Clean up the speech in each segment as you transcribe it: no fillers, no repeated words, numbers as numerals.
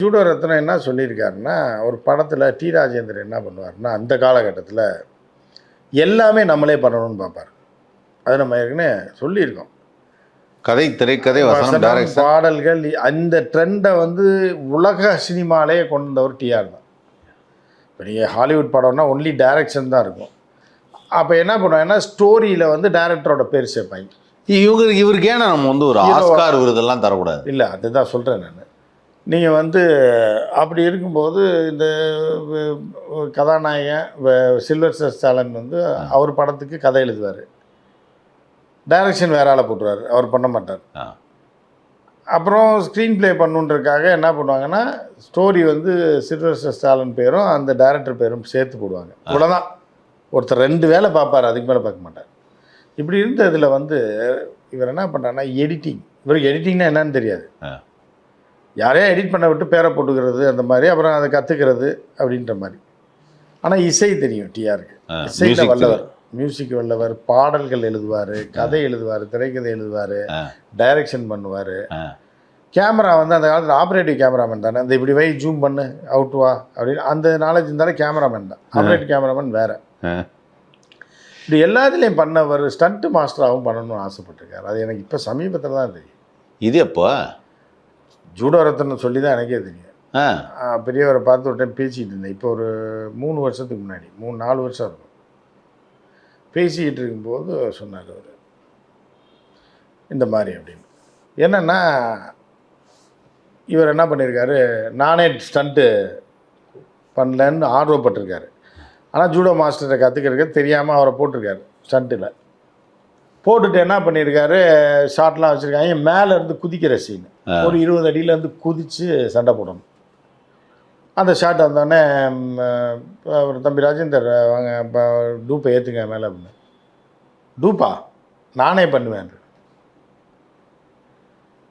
Judo ரத்னம் என்ன சொல்லியிருக்காருன்னா, ஒரு படத்தில் டி ராஜேந்தர் என்ன பண்ணுவார்னா, அந்த காலகட்டத்தில் எல்லாமே நம்மளே பண்ணணும்னு பார்ப்பார். அது நம்ம ஏற்கனவே சொல்லியிருக்கோம். கதை, திரைக்கதை, வசனம், டைரக்ஷன், பாடல்கள் அந்த ட்ரெண்டை வந்து உலக சினிமாலேயே கொண்டு வந்தவர் டிஆர் தான். இப்போ நீங்கள் ஹாலிவுட் படம்னா ஒன்லி டைரக்ஷன் தான் இருக்கும். அப்போ என்ன பண்ணுவாங்கன்னா, ஸ்டோரியில் வந்து டைரக்டரோட பேர் சேர்ப்பாங்க. இவருக்கு ஏன்னா நம்ம வந்து ஒரு ஆஸ்கார் விருதெல்லாம் தரக்கூடாது? இல்லை, அதுதான் சொல்கிறேன் நான். நீங்கள் வந்து அப்படி இருக்கும்போது இந்த கதாநாயகன் சில்வஸ்டர் ஸ்டாலன் வந்து அவர் படத்துக்கு கதை எழுதுவார், டைரக்ஷன் வேற ஆளை போட்டுருவார், அவர் பண்ண மாட்டார். அப்புறம் ஸ்க்ரீன் ப்ளே பண்ணுன்றதுக்காக என்ன பண்ணுவாங்கன்னா, ஸ்டோரி வந்து சில்வஸ்டர் ஸ்டாலன் பேரும் அந்த டைரக்டர் பேரும் சேர்த்து போடுவாங்க. இவ்வளோதான். ஒருத்தர் 2 வேலை பார்ப்பார், அதுக்கு மேலே பார்க்க மாட்டார். இப்படி இருந்ததில் வந்து இவர் என்ன பண்ணுறாருன்னா, எடிட்டிங். இவருக்கு எடிட்டிங்னா என்னன்னு தெரியாது. யாரையா எடிட் பண்ண விட்டு பேரை போட்டுக்கிறது அந்த மாதிரி, அப்புறம் அதை கற்றுக்கிறது அப்படின்ற மாதிரி. ஆனால் இசை தெரியும் டிஆருக்கு. இசையில் வல்லவர், மியூசிக் வல்லவர், பாடல்கள் எழுதுவார், கதை எழுதுவார், திரைக்கதை எழுதுவார், டைரக்ஷன் பண்ணுவார். கேமரா வந்து அந்த காலத்தில் ஆப்ரேட்டிவ் கேமராமேன் தானே, அந்த இப்படி வை ஜூம் பண்ணு அவுட் வா அப்படின்னு அந்த நாலேஜ் இருந்தாலும் கேமராமேன் தான். ஆப்ரேட்டிவ் கேமராமேன் வேறு. இப்படி எல்லாத்துலேயும் பண்ணவர் ஸ்டண்ட் மாஸ்டராகவும் பண்ணணும்னு ஆசைப்பட்டிருக்காரு. அது எனக்கு இப்போ சமீபத்தில் தான் தெரியும். இது எப்போ? ஜூடோ ரத்னம் சொல்லி தான் எனக்கே தெரியும். பெரியவரை பார்த்து ஒரு டைம் பேசிக்கிட்டு இருந்தேன். இப்போ ஒரு 3 வருஷத்துக்கு முன்னாடி, 3-4 வருஷம் இருக்கும். பேசிக்கிட்டு இருக்கும்போது சொன்னார் அவர் இந்த மாதிரி அப்படின்னு. என்னென்னா, இவர் என்ன பண்ணியிருக்காரு, நானே ஸ்டண்ட்டு பண்ணலன்னு ஆர்வப்பட்டிருக்காரு. ஆனால் ஜூடோ மாஸ்டரை கற்றுக்கிறதுக்கு தெரியாமல் அவரை போட்டிருக்காரு. ஸ்டண்ட்டில் போட்டுட்டு என்ன பண்ணியிருக்காரு, ஷார்ட்லாம் வச்சுருக்காங்க, மேலே இருந்து குதிக்கிற சீன், ஒரு 20 அடியிலேருந்து குதித்து சண்டை போடணும். அந்த ஷாட் வந்தோடனே ஒரு தம்பி ராஜேந்தர் வாங்க இப்போ டூப்பை ஏற்றுங்க மேலே அப்படின்னு. டூப்பா நானே பண்ணுவேன்.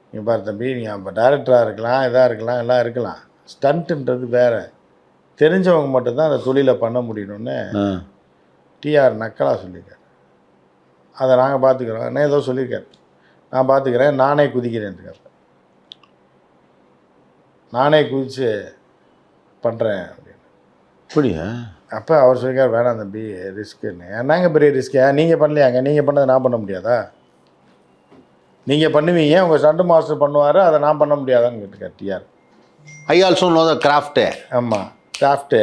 நீங்கள் பாரு தம்பி, நீங்கள் அப்போ டைரக்டராக இருக்கலாம், இதாக இருக்கலாம், எல்லாம் இருக்கலாம். ஸ்டண்ட்டுன்றது வேறு, தெரிஞ்சவங்க மட்டும்தான் அந்த தொழிலை பண்ண முடியணும்னு டிஆர் நக்கலாக சொல்லியிருக்காரு. அதை நாங்கள் பார்த்துக்குறோம். என்ன ஏதோ சொல்லியிருக்காரு, நான் பார்த்துக்கிறேன், நானே குதிக்கிறேன்ருக்கார். நானே குதித்து பண்ணுறேன் அப்படின்னு. அப்படியா? அப்போ அவர் சொல்லியிருக்கார், வேணாம் தம்பி ரிஸ்க்குன்னு. என்னங்க பெரிய ரிஸ்க்கு, நீங்கள் பண்ணலையாங்க, நீங்கள் பண்ணதை நான் பண்ண முடியாதா? நீங்கள் பண்ணுவீங்க, உங்கள் ஸ்டண்ட் மாஸ்டர் பண்ணுவார், அதை நான் பண்ண முடியாதான்னு கேட்டுக்கார் TR. I also know the craft. ஆமாம், கிராஃப்ட்டு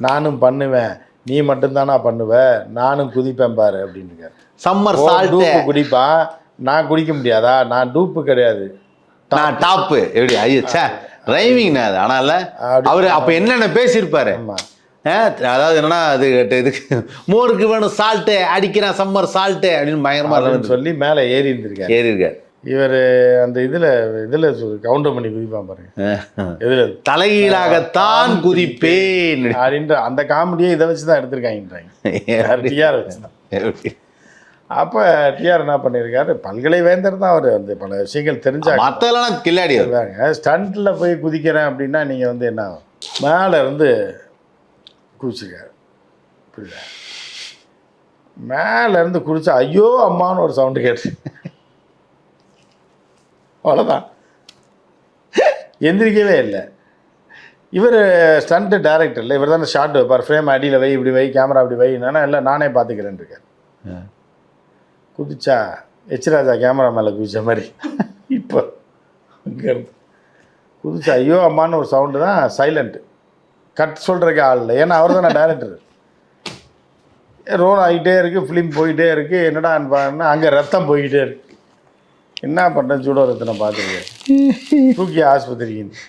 நானும் பண்ணுவேன், நீ மட்டும்தானா பண்ணுவ, நானும் குதிப்பேன் பாரு அப்படின்னுக்கார். சம்மர் சால்ட் டூப்பு குடிப்பான், நான் குடிக்க முடியாதா? நான் டூப்பு கிடையாது, நான் டாப்பு. எப்படி ஐயோ ரைமிங் அது. ஆனால் அவர் அப்போ என்னென்ன பேசியிருப்பாரு. அதாவது என்னன்னா, அது இதுக்கு மோருக்கு வேணும் சால்ட்டு, அடிக்கிறேன் சம்மர் சால்ட்டு அப்படின்னு பயங்கரமாக சொல்லி மேலே ஏறி இருந்திருக்காரு. இவர் அந்த இதில் கவுண்டர் பண்ணி குதிப்பான் பாருங்க, இதில் தலைகீழாகத்தான் குதிப்பேன் அப்படின்ற அந்த காமெடியை இதை வச்சு தான் எடுத்திருக்காங்க டிஆர் வச்சு தான். அப்போ டிஆர் என்ன பண்ணியிருக்காரு, பல்கலைவேந்தர் தான் அவர், வந்து பல விஷயங்கள் தெரிஞ்சா. மற்றெல்லாம் கில்லாடி இருக்காங்க. ஸ்டண்ட்டில் போய் குதிக்கிறேன் அப்படின்னா நீங்கள் வந்து என்ன மேலே இருந்து குதிச்சிருக்காரு. புரியுதா? மேலே இருந்து குதிச்சா ஐயோ அம்மான்னு ஒரு சவுண்டு கேட்டு அவ்வளோதான், எந்திரிக்கவே இல்லை. இவர் ஸ்டண்ட்டு டைரக்டர் இல்லை, இவர் தானே ஷார்ட் வைப்பார், ஃப்ரேம் அடியில் வை, இப்படி வை, கேமரா அப்படி வைனா, இல்லை நானே பார்த்துக்கிறேன்னு இருக்கார். குதிச்சா எச்ராஜா கேமரா மேலே குதிச்ச மாதிரி. இப்போ இங்கேருந்து குதிச்சா ஐயோ அம்மான்னு ஒரு சவுண்டு தான், சைலண்ட்டு, கட் சொல்கிறதுக்கே ஆள் இல்லை. ஏன்னா அவர் தானே டைரக்டர். ரோல் ஆகிட்டே இருக்குது, ஃபிலிம் போயிட்டே இருக்குது, என்னடா பாருன்னா அங்கே ரத்தம் போய்கிட்டே இருக்குது. என்ன பண்ணுறேன், ஜூடோ ரத்னம் பார்த்துருக்கேன். தூக்கி ஆஸ்பத்திரிக்கு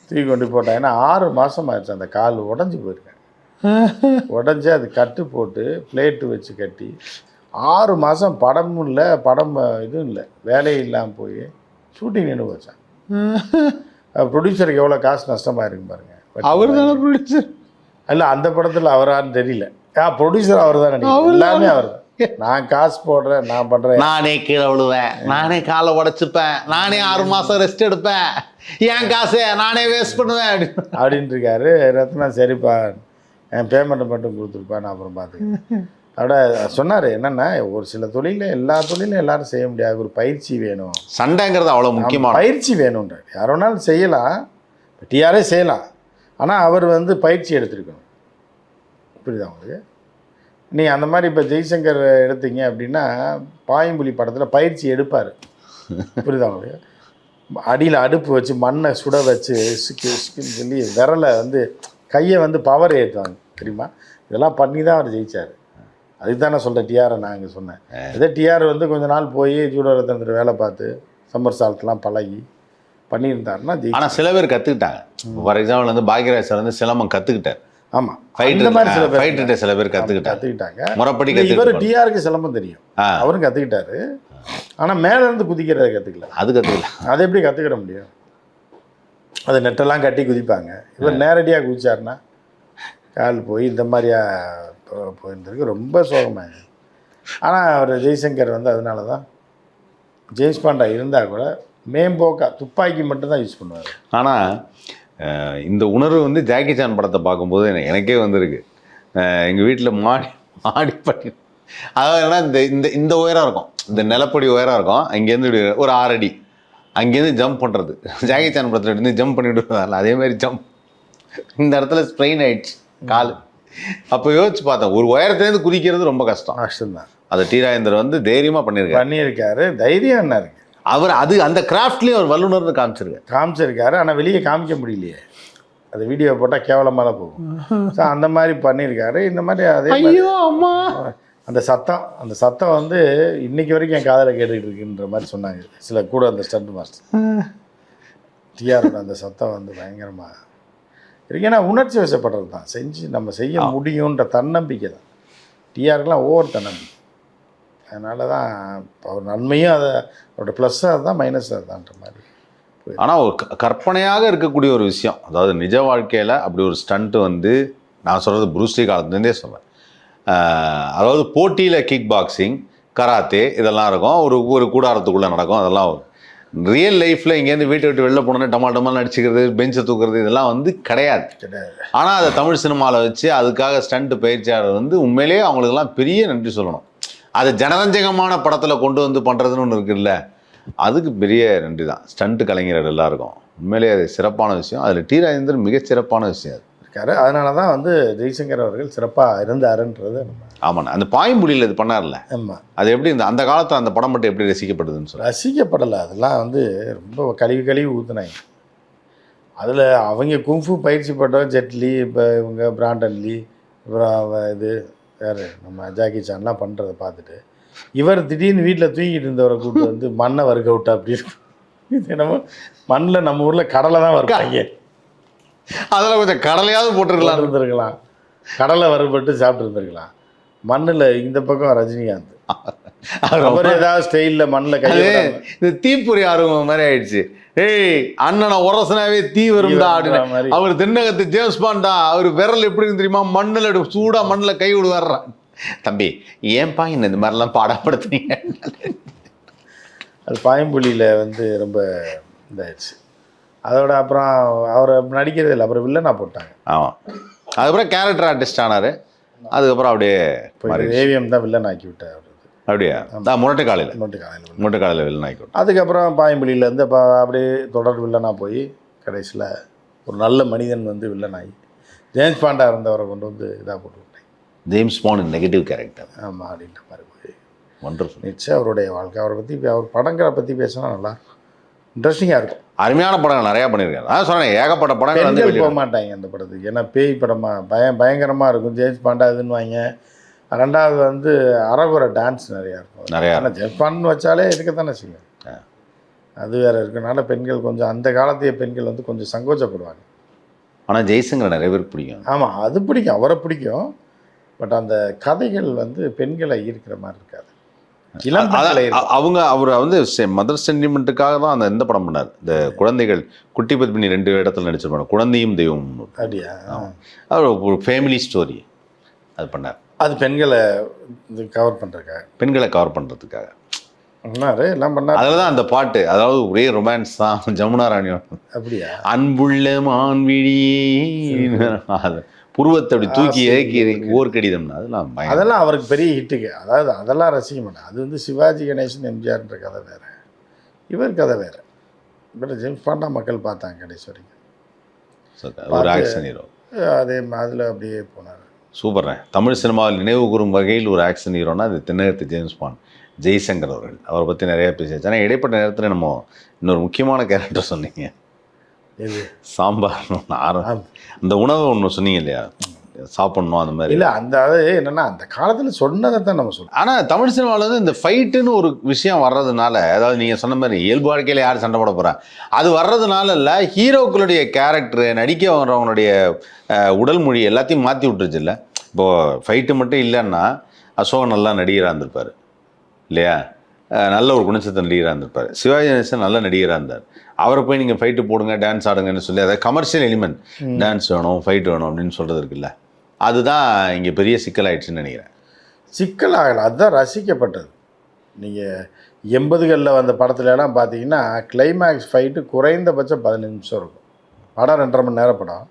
தூக்கி கொண்டு போட்டேன். ஏன்னா 6 மாதம் ஆயிடுச்சு, அந்த கால் உடஞ்சி போயிருக்கேன். உடஞ்சி அது கட்டு போட்டு பிளேட்டு வச்சு கட்டி 6 மாதம் படமும் இல்லை, படம் இதுவும் இல்லை, வேலையும் இல்லாமல் போய் ஷூட்டிங் நின்று வச்சான். ப்ரொடியூசருக்கு எவ்வளோ காசு நஷ்டமாக இருக்கு பாருங்க. அவர் தானே ப்ரொடியூசர்? இல்லை, அந்த படத்தில் அவரான்னு தெரியல. ப்ரொடியூசர் அவர் தான் நினைக்கிறேன், எல்லாமே அவர் தான். நான் காசு போடுறேன், நான் பண்ணுறேன், நானே கீழே விழுவேன், நானே காலை உடச்சிப்பேன், நானே 6 மாதம் ரெஸ்ட் எடுப்பேன், என் காசை நானே வேஸ்ட் பண்ணுவேன் அப்படின்ட்டு இருக்காரு ரத்னா. சரிப்பா, என் பேமெண்ட்டை மட்டும் கொடுத்துருப்பா, நான் அப்புறம் பார்த்துக்கிறேன். அதோட சொன்னார் என்னென்னா, ஒரு சில தொழிலில் எல்லா தொழிலும் எல்லாரும் செய்ய முடியாது, ஒரு பயிற்சி வேணும். சண்டைங்கிறது அவ்வளோ முக்கியமான பயிற்சி வேணுன்றார். யார் வேணாலும் செய்யலாம், டிஆரே செய்யலாம், ஆனால் அவர் வந்து பயிற்சி எடுத்திருக்கணும். புரியுதா உங்களுக்கு? நீங்கள் அந்த மாதிரி இப்போ ஜெய்சங்கர் எடுத்தீங்க அப்படின்னா பாயம்புலி படத்தில் பயிற்சி எடுப்பார். புரியுதா உங்களுக்கு? அடியில் அடுப்பு வச்சு மண்ணை சுட வச்சு சிக்குன்னு சொல்லி விரலை வந்து கையை வந்து பவர் ஏற்றுவாங்க தெரியுமா? இதெல்லாம் பண்ணி தான் அவர் ஜெயித்தார். அதுக்கு தான் நான் சொல்கிறேன் டிஆரை நான் இங்கே சொன்னேன். இதே டிஆர் வந்து கொஞ்ச நாள் போய் ஜூடோ ரத்தனத்தில் வேலை பார்த்து சம்மர் சால்ட்லாம் பழகி பண்ணியிருந்தாருன்னா ஆனால் சில பேர் கற்றுக்கிட்டாங்க. ஃபார் எக்ஸாம்பிள் வந்து பாக்யராஜ் சார் வந்து சிலம்பம் கற்றுக்கிட்டார். ஆமாம், இந்த மாதிரி சில பேர் கற்றுக்கிட்டாங்க, முறைப்படி இவர் டிஆருக்கு சிலம்பம் தெரியும், அவரும் கற்றுக்கிட்டாரு. ஆனால் மேலேருந்து குதிக்கிறத கற்றுக்கல. அது கற்றுக்கல. அதை எப்படி கற்றுக்கிற முடியும்? அது நெட்டெல்லாம் கட்டி குதிப்பாங்க. இவர் நேரடியாக குதிச்சாருன்னா கால் போய் இந்த மாதிரியா போயிருந்திருக்கு. ரொம்ப சோகமாக. ஆனால் அவர் ஜெய்சங்கர் வந்து அதனால தான் ஜேம்ஸ் பாண்டா இருந்தால் கூட மேம்போக்கா துப்பாக்கி மட்டும்தான் யூஸ் பண்ணுவார். ஆனால் இந்த உணர்வு வந்து ஜாக்கி சான் படத்தை பார்க்கும்போது எனக்கே வந்திருக்கு. எங்கள் வீட்டில் மாடி பண்ணி, அதாவது என்னன்னா இந்த உயரம் இருக்கும், இந்த நிலப்படி உயரம் இருக்கும், அங்கேருந்து இப்படி ஒரு 6 அடி அங்கேருந்து ஜம்ப் பண்ணுறது. ஜாக்கி சான் படத்தில் இருந்து ஜம்ப் பண்ணிவிட்டு வரல, அதேமாதிரி ஜம்ப் இந்த இடத்துல ஸ்ட்ரெயின் ஆயிடுச்சு கால். அப்போ யோசிச்சு பார்த்தேன், ஒரு உயரத்துலேருந்து குதிக்கிறது ரொம்ப கஷ்டம்தான். அதை டி ராஜேந்தர் வந்து தைரியமாக பண்ணியிருக்காரு. தைரியம் என்ன இருக்கு அவர் அந்த கிராஃப்ட்லேயும் அவர் வல்லுநர்னு காமிச்சிருக்காரு. ஆனால் வெளியே காமிக்க முடியலையே, அது வீடியோ போட்டால் கேவலமாக போகும். ஸோ அந்த மாதிரி பண்ணியிருக்காரு. இந்த மாதிரி அதே அம்மா அந்த சத்தம் வந்து இன்னைக்கு வரைக்கும் என் காதில் கேட்டுக்கிட்டு இருக்குன்ற மாதிரி சொன்னாங்க சில கூட அந்த ஸ்டண்ட் மாஸ்டர். டிஆரோட அந்த சத்தம் வந்து பயங்கரமாக இருக்கு. ஏன்னா உணர்ச்சி வசப்படுறது தான், நம்ம செய்ய முடியுன்ற தன்னம்பிக்கை தான். டிஆருக்கெலாம் ஓவர் தன்னம்பிக்கை. அதனால தான் அவர் நன்மையும் அவரோட ப்ளஸ்ஸாக அதுதான், மைனஸாக அதுதான்ற மாதிரி. ஆனால் ஒரு கற்பனையாக இருக்கக்கூடிய ஒரு விஷயம், அதாவது நிஜ வாழ்க்கையில் அப்படி ஒரு ஸ்டண்ட்டு வந்து நான் சொல்கிறது ப்ரூஸ்லி காலத்துலேருந்தே சொல்கிறேன். அதாவது போட்டியில் கிக் பாக்ஸிங், கராத்தே இதெல்லாம் இருக்கும், ஒரு கூடாரத்துக்குள்ளே நடக்கும். அதெல்லாம் ரியல் லைஃப்பில் இங்கேருந்து வீட்டை விட்டு வெளில போனோன்னே டமால் அடிச்சுக்கிறது, பெஞ்சை தூக்குறது இதெல்லாம் வந்து கிடையாது. ஆனால் அதை தமிழ் சினிமாவில் வச்சு அதுக்காக ஸ்டண்ட்டு பயிற்சியாளர் வந்து உண்மையிலேயே அவங்களுக்கெல்லாம் பெரிய நன்றி சொல்லணும். அதை ஜனரஞ்சகமான படத்தில் கொண்டு வந்து பண்ணுறதுன்னு ஒன்று இருக்குல்ல, அதுக்கு பெரிய நன்றி தான் ஸ்டண்ட் கலைஞர் எல்லாருக்கும். உண்மையிலேயே அது சிறப்பான விஷயம். அதில் டி ராஜேந்தர் மிகச்சிறப்பான விஷயம் அது இருக்காரு. அதனால தான் வந்து ஜெய்சங்கர் அவர்கள் சிறப்பாக இருந்தாருன்றது. ஆமாண்ணா, அந்த பாயம்புலியில் இது பண்ணார்ல, ஆமாம், அது எப்படி அந்த காலத்தில் அந்த படம் மட்டும் எப்படி ரசிக்கப்படுதுன்னு சொல்லி ரசிக்கப்படலை. அதெல்லாம் வந்து ரொம்ப கழுவி ஊற்றுனாங்க. அதில் அவங்க குங்ஃபு பயிற்சி பட்டவர் ஜெட்லி, இப்போ இவங்க பிராண்டன் லீ, அப்புறம் இது வேறு நம்ம ஜாக்கி சான்லாம் பண்ணுறதை பார்த்துட்டு இவர் திடீர்னு வீட்டில் தூங்கிட்டு இருந்தவரை கூப்பிட்டு வந்து மண்ணை வறுக்க விட்டா அப்படி இருக்கும். இது என்னமோ மண்ணில் நம்ம ஊரில் கடலை தான் வறுப்பாங்க, அதில் கொஞ்சம் கடலையாவது இருந்திருக்கலாம், கடலை வறுபட்டு சாப்பிட்டு இருந்திருக்கலாம். மண்ணில் இந்த பக்கம் ரஜினிகாந்த் அவர் ஏதாவது ஸ்டைலில் மண்ணில் கை இந்த தீப்பொறி ஆர்வம் மாதிரி ஆயிடுச்சு. ஏய் அண்ணனை உரசனாவே தீ வரும்டா அப்படின்னு. அவர் தென்னகத்து ஜேம்ஸ் பாண்டா, அவர் விரல் எப்படின்னு தெரியுமா, மண்ணில் சூடா மண்ணில் கை விடுவார்றான். தம்பி ஏன்பா இந்த மாதிரிலாம் பாடப்படுத்துனீங்க? அது பாயம்புலியில் வந்து ரொம்ப இதாகிடுச்சு. அதோட அப்புறம் அவர் நடிக்கிறது இல்லை, அப்புறம் வில்லனா போட்டாங்க. ஆமாம், அதுக்கப்புறம் கேரக்டர் ஆர்டிஸ்ட் ஆனார். அதுக்கப்புறம் அப்படியே ஏவிஎம் தான் வில்லன் ஆக்கி விட்டார். அப்படியா? முட்டைக்காலையில் வில்லன் ஆக்கி விட்டார். அதுக்கப்புறம் பாயம்புலியிலேருந்து அப்படியே தொடர் வில்லனாக போய் கடைசியில் ஒரு நல்ல மனிதன் வந்து வில்லன் ஆகி ஜேம்ஸ் பாண்டா இருந்தவரை கொண்டு வந்து இதாக போட்டு விட்டேன். James bond negative character. ஆமாம், அப்படின்ற மாதிரி போய் ஒண்டர்ஃபுல். நிச்சயம் அவருடைய வாழ்க்கை, அவரை பற்றி அவர் படங்களை பற்றி பேசினா நல்லா இன்ட்ரெஸ்டிங்காக இருக்கும். அருமையான படங்கள் நிறையா பண்ணியிருக்காரு. அதான் சொன்னேன், ஏகப்பட்ட படங்கள் வந்து போக மாட்டாங்க அந்த படத்துக்கு. ஏன்னா பேய் படமாக பயங்கரமாக இருக்கும். ஜேம்ஸ் பாண்டா இதுன்னு வாங்க. ரெண்டாவது வந்து அறகுறை டான்ஸ் நிறையா இருக்கும். ஆனால் ஜேம்ஸ் பாண்ட்னு வச்சாலே இருக்கத்தானே செய்யும். அது வேறு இருக்கனால பெண்கள் கொஞ்சம் அந்த காலத்திய பெண்கள் வந்து கொஞ்சம் சங்கோச்சப்படுவாங்க. ஆனால் ஜெய்சங்கர் நிறைய பேருக்கு பிடிக்கும். ஆமாம், அது பிடிக்கும், அவரை பிடிக்கும். பட் அந்த கதைகள் வந்து பெண்களை ஈர்க்கிற மாதிரி இருக்காது. அவர் வந்து மதர் சென்டிமெண்ட்டுக்காக தான் அந்த இந்த படம் பண்ணார். இந்த குழந்தைகள் குட்டி பத்மினி 2 இடத்துல நடிச்சிருப்பாங்க, குழந்தையும் தெய்வம். அப்படியா? அவர் ஒரு ஃபேமிலி ஸ்டோரி அது பண்ணார். அது பெண்களை கவர் பண்ணுறதுக்காக எல்லாம் பண்ணார். அதில் தான் அந்த பாட்டு, அதாவது ஒரே ரொமான்ஸ் தான். ஜமுனா ராணியோட அப்படியா? அன்புள்ள மான்விழியே புருவத்தை அப்படி தூக்கி இறக்கி ஓர் கடிதம்னா அதெல்லாம் அவருக்கு பெரிய ஹிட்டுக்கு. அதாவது அதெல்லாம் ரசிக்க மாட்டேன். அது வந்து சிவாஜி கணேசன் எம்ஜிஆர்ன்ற கதை வேறு, இவர் கதை வேறு. பட் ஜேம்ஸ் பாண்டா மக்கள் பார்த்தாங்க கடைசி வரைக்கும். ஒரு ஆக்ஷன் ஹீரோ. அதே அதில் அப்படியே போனார். சூப்பர்ண்ணே. தமிழ் சினிமாவில் நினைவு கூறும் வகையில் ஒரு ஆக்ஷன் ஹீரோனா அது தென்னகத்து ஜேம்ஸ் பாண்ட் ஜெய்சங்கர் அவர்கள். அவரை பற்றி நிறையா பேசியாச்சு. ஆனால் இடைப்பட்ட நேரத்தில் நம்ம இன்னொரு முக்கியமான கேரக்டர் சொன்னீங்க, இது சாம்பார். அந்த உணவை ஒன்று சொன்னீங்க இல்லையா, சாப்பிட்ணும் அந்த மாதிரி. இல்லை அந்த அது என்னென்னா அந்த காலத்தில் சொன்னதை தான் நம்ம சொல்லுவோம். ஆனால் தமிழ் சினிமாவில் வந்து இந்த ஃபைட்டுன்னு ஒரு விஷயம் வர்றதுனால, அதாவது நீங்கள் சொன்ன மாதிரி இயல்பு வாழ்க்கையில் யார் சண்டை போட போகிறா, அது வர்றதுனால இல்லை, ஹீரோக்களுடைய கேரக்டரு நடிக்க வர்றவங்களுடைய உடல் மொழி எல்லாத்தையும் மாற்றி விட்டுருச்சு. இல்லை இப்போது ஃபைட்டு மட்டும் இல்லைன்னா அசோகன் நல்லா நடிகராக இருந்திருப்பார் இல்லையா, நல்ல ஒரு குணச்சித்திர நடிகராக இருந்திருப்பார். சிவாஜி கணேசன் நல்ல நடிகராக இருந்தார். அவரை போய் நீங்கள் ஃபைட்டு போடுங்க டான்ஸ் ஆடுங்கன்னு சொல்லி, அதாவது கமர்ஷியல் எலிமெண்ட், டான்ஸ் வேணும் ஃபைட் வேணும் அப்படின்னு சொல்கிறது இருக்குல்ல, அதுதான் இங்கே பெரிய சிக்கலாயிடுச்சுன்னு நினைக்கிறேன். சிக்கலாகலை, அதுதான் ரசிக்கப்பட்டது. நீங்கள் 80களில் வந்த படத்துலலாம் பார்த்தீங்கன்னா கிளைமேக்ஸ் ஃபைட்டு குறைந்தபட்சம் 15 நிமிஷம் இருக்கும். படம் 2.5 மணி நேரம் படம்.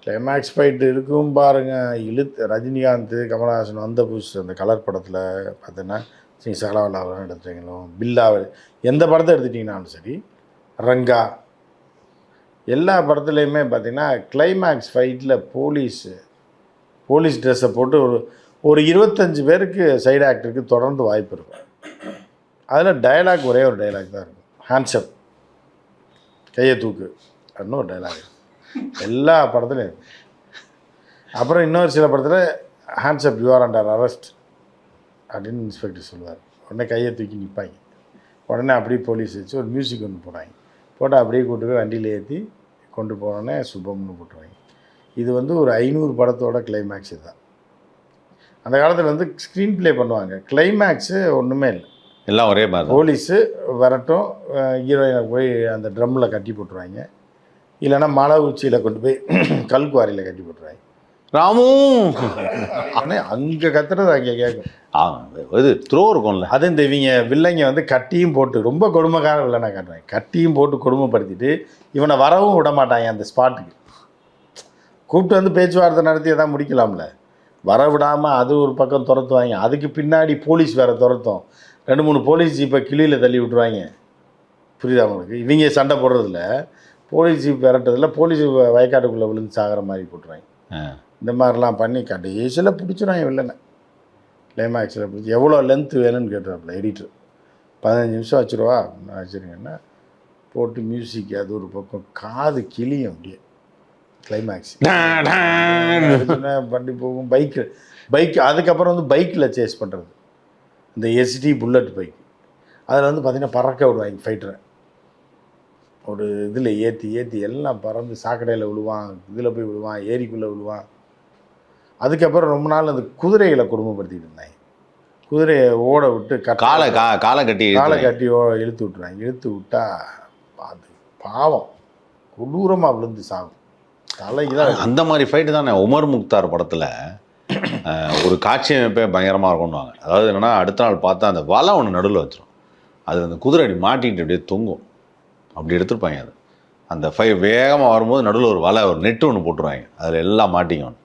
கிளைமேக்ஸ் ஃபைட்டு இருக்கும் பாருங்கள். ரஜினிகாந்த் கமல்ஹாசன் வந்த புதுசு அந்த கலர் படத்தில் பார்த்தீங்கன்னா சகலாவலாவெலாம் எடுத்துட்டீங்களும், பில்லாவை எந்த படத்தை எடுத்துட்டிங்கனாலும் சரி, ரங்கா எல்லா படத்துலையுமே பார்த்திங்கன்னா கிளைமேக்ஸ் ஃபைட்டில் போலீஸ் ட்ரெஸ்ஸை போட்டு ஒரு 25 பேருக்கு சைடு ஆக்டருக்கு தொடர்ந்து வாய்ப்பு இருக்கும். அதில் டயலாக் ஒரே ஒரு டைலாக் தான் இருக்கும், ஹேண்ட்ஸப் கையை தூக்கு அப்படின்னு ஒரு டைலாக் எல்லா படத்துலையும் இருக்கும். அப்புறம் இன்னொரு சில படத்தில் hands up you are under arrest அப்படின்னு இன்ஸ்பெக்டர் சொல்லுவார். உடனே கையை தூக்கி நிற்பாங்க. உடனே அப்படியே போலீஸ் வச்சு ஒரு மியூசிக் ஒன்று போடுவாங்க. போட்டு அப்படியே கூட்டு போய் வண்டியில் ஏற்றி கொண்டு போனோடனே சுபம்னு போட்டுருவாங்க. இது வந்து ஒரு 500 படத்தோட கிளைமேக்ஸ் இதுதான். அந்த காலத்தில் வந்து ஸ்க்ரீன் ப்ளே பண்ணுவாங்க. கிளைமேக்ஸு ஒன்றுமே இல்லை, எல்லாம் ஒரே மாதிரி. போலீஸு வரட்டும், ஹீரோயினை போய் அந்த ட்ரம்மில் கட்டி போட்டுருவாங்க, இல்லைன்னா மலை உச்சியில் கொண்டு போய் கல்குவாரியில் கட்டி போட்டுருவாங்க. ராமு ஆனால் அங்கே கத்துறது அங்கே கேட்கும். இது த்ரோ இருக்கும்ல. அது இந்த இவங்க வில்லைங்க வந்து கட்டியும் போட்டு ரொம்ப கொடுமைக்கார வில்லனை காட்டுவாங்க. கட்டியும் போட்டு கொடுமைப்படுத்திட்டு இவனை வரவும் விட மாட்டாங்க. அந்த ஸ்பாட்டுக்கு கூப்பிட்டு வந்து பேச்சுவார்த்தை நடத்தி தான் முடிக்கலாம்ல, வர விடாமல் அது ஒரு பக்கம் துரத்துவாங்க. அதுக்கு பின்னாடி போலீஸ் வேறு துரத்தும். 2-3 போலீஸ் ஜீப்பை கிளியில் தள்ளி விட்டுருவாங்க. புரியுதா உங்களுக்கு? இவங்க சண்டை போடுறதில்ல, போலீஸ் ஜீப் விரட்டுறதில்ல, போலீஸ் வயக்காட்டுக்குள்ளே விழுந்து சாகிற மாதிரி போட்டுருவாங்க. இந்த மாதிரிலாம் பண்ணி கடைசியில் பிடிச்சிடுவாங்க வில்லனை. கிளைமேக்ஸில் பிடிச்சி எவ்வளோ லென்த்து வேணும்னு கேட்டுறாப்புல எடிட்டர். 15 நிமிஷம் வச்சுருவா வச்சுருங்கன்னா போட்டு மியூசிக் அது ஒரு பக்கம் காது கிளியும் அப்படியே. கிளைமேக்ஸ் வண்டி போகும், பைக்கு அதுக்கப்புறம் வந்து பைக்கில் சேஸ் பண்ணுறது, இந்த எஸ்டி புல்லட் பைக். அதில் வந்து பார்த்திங்கன்னா பறக்க விடுவாங்க ஃபைட்டரை. ஒரு இதில் ஏற்றி எல்லாம் பறந்து சாக்கடையில் விழுவான், இதில் போய் விழுவான், ஏரிக்குள்ளே விழுவான். அதுக்கப்புறம் ரொம்ப நாள் அந்த குதிரைகளை கொடுமைப்படுத்திட்டு இருந்தாங்க. குதிரையை ஓட விட்டு காலை கட்டி இழுத்து விட்டுருவாங்க. இழுத்து விட்டா அது பாவம் கொடூரமாக விழுந்து சாகும். தலைதான் அந்த மாதிரி ஃபைட்டு தானே உமர் முக்தார் படத்தில் ஒரு காட்சி அமைப்பே பயங்கரமாக இருக்கும்னுவாங்க. அதாவது என்னென்னா, அடுத்த நாள் பார்த்தா அந்த வலை ஒன்று நடுவில் வச்சிடும், அது அந்த குதிரை அடி மாட்டிக்கிட்டு அப்படியே தொங்கும், அப்படி எடுத்துருப்பாங்க. அது அந்த வேகமாக வரும்போது நடுவில் ஒரு வலை, ஒரு நெட்டு ஒன்று போட்டுருவாங்க, அதில் எல்லாம் மாட்டிக்கணும்.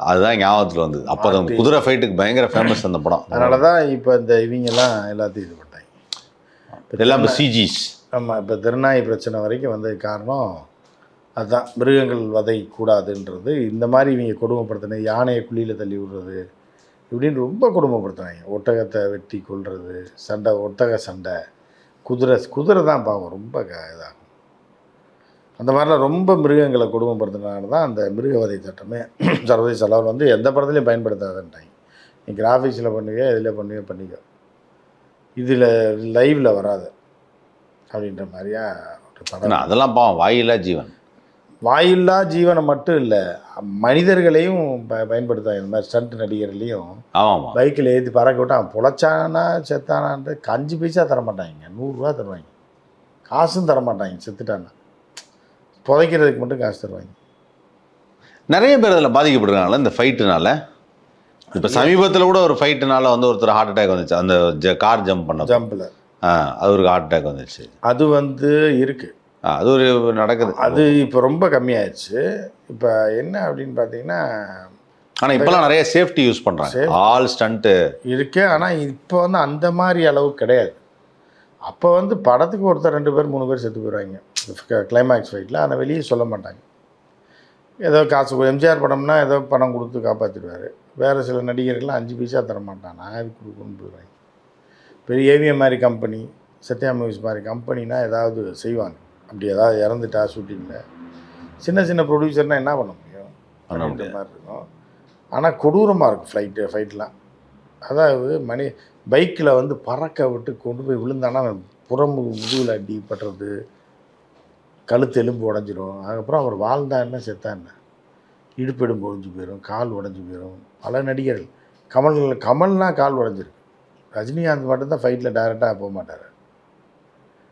அதுதான் ஞாபகத்தில் வந்தது. அப்போ அந்த குதிரை ஃபைட்டுக்கு பயங்கர ஃபேமஸ் அந்த படம். அதனால தான் இப்போ இந்த இவங்கெல்லாம் எல்லாத்தையும் இது பண்ணாங்க. இதெல்லாம் இப்போ சிஜிஸ். ஆமாம், இப்போ திருநாய் பிரச்சனை வரைக்கும் வந்ததுக்கு காரணம் அதுதான். மிருகங்கள் வதை கூடாதுன்றது. இந்த மாதிரி இவங்க கொடுமைப்படுத்தினது, யானையை குழியில் தள்ளி விடுறது இப்படின்னு ரொம்ப கொடுமைப்படுத்துனாங்க. ஒட்டகத்தை வெட்டி கொள்வது, ஒட்டக சண்டை, குதிரை தான் பாவம் ரொம்ப இதாகும். அந்த மாதிரிலாம் ரொம்ப மிருகங்களை கொடுமைப்படுத்தினால தான் அந்த மிருகவதை சட்டமே சர்வதேச அளவில் வந்து எந்த படத்துலையும் பயன்படுத்தாதுன்ட்டாங்க. நீ கிராஃபிக்ஸில் பண்ணுங்க, இதில் பண்ணிக்க, இதில் லைவில் வராது அப்படின்ற மாதிரியா ஒரு படம். அதெல்லாம் பாவம் வாயில்லா ஜீவன். வாயில்லா ஜீவனை மட்டும் இல்லை, மனிதர்களையும் பயன்படுத்தாங்க. இந்த மாதிரி ஸ்டண்ட் நடிகர்களையும் பைக்கில் ஏற்றி பறக்க விட்டு அவன் பொழைச்சானா செத்தானான்ட்டு 5 பைசா தரமாட்டாங்க, 100 ரூபா தருவாங்க. காசும் தரமாட்டாங்க. செத்துட்டானா புதைக்கிறதுக்கு மட்டும் காசு தருவாங்க. நிறைய பேர் அதில் பாதிக்கப்படுறாங்களா இந்த ஃபைட்டுனால. இப்போ சமீபத்தில் கூட ஒரு ஃபைட்டுனால வந்து ஒருத்தர் ஹார்ட் அட்டாக் வந்துச்சு, அந்த கார் ஜம்பில் அவருக்கு ஹார்ட் அட்டாக் வந்துச்சு. அது வந்து இருக்குது, அது ஒரு நடக்குது. அது இப்போ ரொம்ப கம்மியாயிடுச்சு. இப்போ என்ன அப்படின்னு பார்த்தீங்கன்னா, ஆனால் இப்போலாம் நிறைய சேஃப்டி யூஸ் பண்ணுறாங்க, ஆல் ஸ்டண்ட்டு இருக்கு. ஆனால் இப்போ வந்து அந்த மாதிரி அளவு கிடையாது. அப்போ வந்து படத்துக்கு ஒருத்தர் 2 பேர் 3 பேர் செத்து போயிடுவாங்க கிளைமேக்ஸ் ஃபைட்டில். ஆனால் வெளியே சொல்ல மாட்டாங்க. ஏதோ காசு எம்ஜிஆர் படம்னா ஏதோ பணம் கொடுத்து காப்பாற்றிடுவார். வேறு சில நடிகர்கள்லாம் 5 பைசா தர மாட்டான், நான் அது கொடுக்கணும்னு போயிடுவேன். பெரிய ஏவிஎம் மாதிரி கம்பெனி, சத்யா மூவிஸ் மாதிரி கம்பெனினா ஏதாவது செய்வாங்க. அப்படி ஏதாவது இறந்துட்டா ஷூட்டிங்கில் சின்ன சின்ன ப்ரொடியூசர்னால் என்ன பண்ண முடியும் அப்படின்ற மாதிரி இருக்கும். ஆனால் கொடூரமாக இருக்கும் ஃபைட்லாம். அதாவது பைக்கில் வந்து பறக்க விட்டு கொண்டு போய் விழுந்தானா முதுகில் அடி பட்டுறது, கழுத்து எலும்பு உடஞ்சிரும். அதுக்கப்புறம் அவர் வாழ்ந்தா என்ன செத்தா என்ன, இடுப்பு எலும்பு உடஞ்சி போயிடும், கால் உடஞ்சி போயிடும். பல நடிகர்கள், கமல்னால் கால் உடஞ்சிருக்கு. ரஜினிகாந்த் மட்டும்தான் ஃபைட்டில் டைரெக்டாக போக மாட்டார்.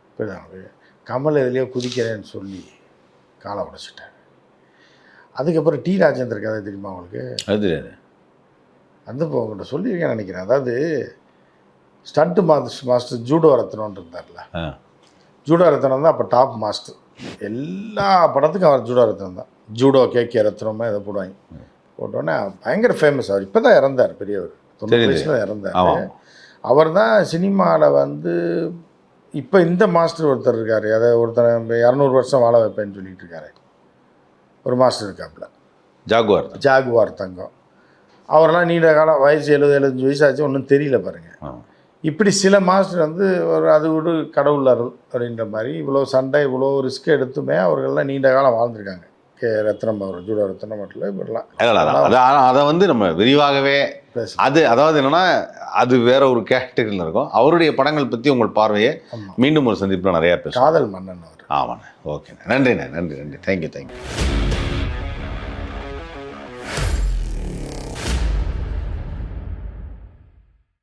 இப்போ கமல் எதுலேயோ குதிக்கிறேன்னு சொல்லி காலை உடைச்சிட்டார். அதுக்கப்புறம் டி ராஜேந்தர் கதை தெரியுமா உங்களுக்கு? அது அந்த இப்போ உங்கள்கிட்ட சொல்லியிருக்கேன்னு நினைக்கிறேன். அதாவது ஸ்டண்ட்டு மாஸ்டர் ஜூடோ ரத்னம்னு இருந்தார்ல, ஜூடோ ரத்னம் தான் அப்போ டாப் மாஸ்டர். எல்லா படத்துக்கும் அவர் ஜூடோ ரத்னம் தான். ஜூடோ கேகே ரத்னமாக இதை போடுவாங்க. போட்டோன்னே பயங்கர ஃபேமஸ். அவர் இப்போ தான் இறந்தார், பெரியவர் 90 வயசில் இறந்தார். அவர் தான் சினிமாவில் வந்து இப்போ இந்த மாஸ்டர் ஒருத்தர் இருக்கார், அதை ஒருத்தர் 200 வருஷம் வாழ வைப்பேன்னு சொல்லிட்டு இருக்காரு. ஒரு மாஸ்டர் இருக்காப்புல, ஜாகுவார் தங்கம். அவரெல்லாம் நீண்ட காலம் வயசு 70-75 வயசாச்சு, ஒன்றும் தெரியல பாருங்கள். இப்படி சில மாஸ்டர் வந்து அது ஒரு கடவுள் அருள் அப்படின்ற மாதிரி இவ்வளோ சண்டை இவ்வளோ ரிஸ்க் எடுத்துமே அவர்கள்லாம் நீண்ட காலம் வாழ்ந்துருக்காங்க. ரத்னம் அவர் ஜூடோ ரத்னம் மட்டும் இப்படிலாம் அதை வந்து நம்ம விரிவாகவே அது அதாவது என்னன்னா அது வேற ஒரு கேட்டகரியில் இருக்கும். அவருடைய படங்கள் பற்றி உங்கள் பார்வையை மீண்டும் ஒரு சந்திப்பில் நிறையா பேசும். காதல் மன்னன் அவர். ஆமாண்ணே, ஓகேண்ணே, நன்றிண்ணே, நன்றி. தேங்க்யூ.